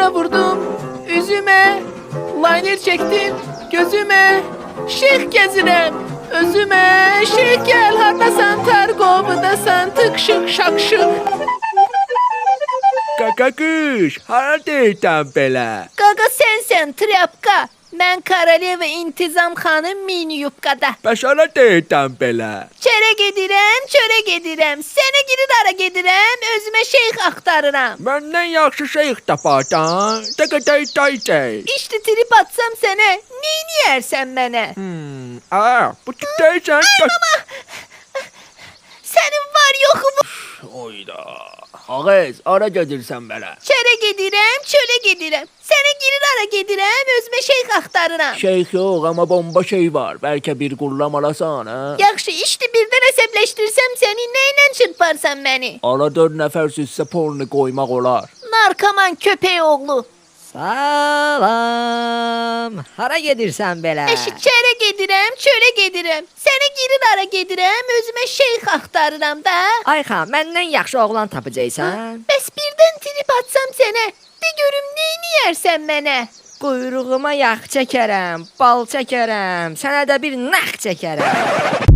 Başına vurdum, üzüme, liner çektim, gözüme, şeyh gezirem, özüme, şeyh gel hardasan targovdasan tık şık şak şık. Qaqaş, hara deyirsən belə? Qaqa sensen trapka, mən Karaleva İntizam xanım mini yubqada. Bəs hara deyirsən belə? Çərə gedirəm, çörə gedirəm, sənə girir ara gedirəm, özümə şeyx axtarıram. Məndən yaxşı şeyx taparsan, tay. İşte trip atsam sənə, neyniyərsən mənə? Bu deyirsən. Sənin var yoxumu. Oyda. Ağız, hara gedirsən belə? Çərə gedirəm, çölə gedirəm, sənə girir ara gedirəm, özümə şeyx axtarıram. Şeyx yox, amma bomba şey var. Bəlkə bir qullam alasan, hə? Yaxşı, işdi birdən əsəbləşdirsəm səni, nəylə çırparsan məni? Ara 4 nəfər sizsə pornu qoymaq olar. Narkoman köpək oğlu. Salam. Hara gedirsən belə? Eşi çərə gedirəm, çölə gedirəm, sənə girir ara gedirəm, özümə şeyx axtarıram da. Ay xan, məndən yaxşı oğlan tapacaqsan. Bəs birdən trip atsam sənə, de görüm neyniyərsən mənə? Quyruğuma yağ çəkərəm, bal çəkərəm, sənə də bir nax çəkərəm.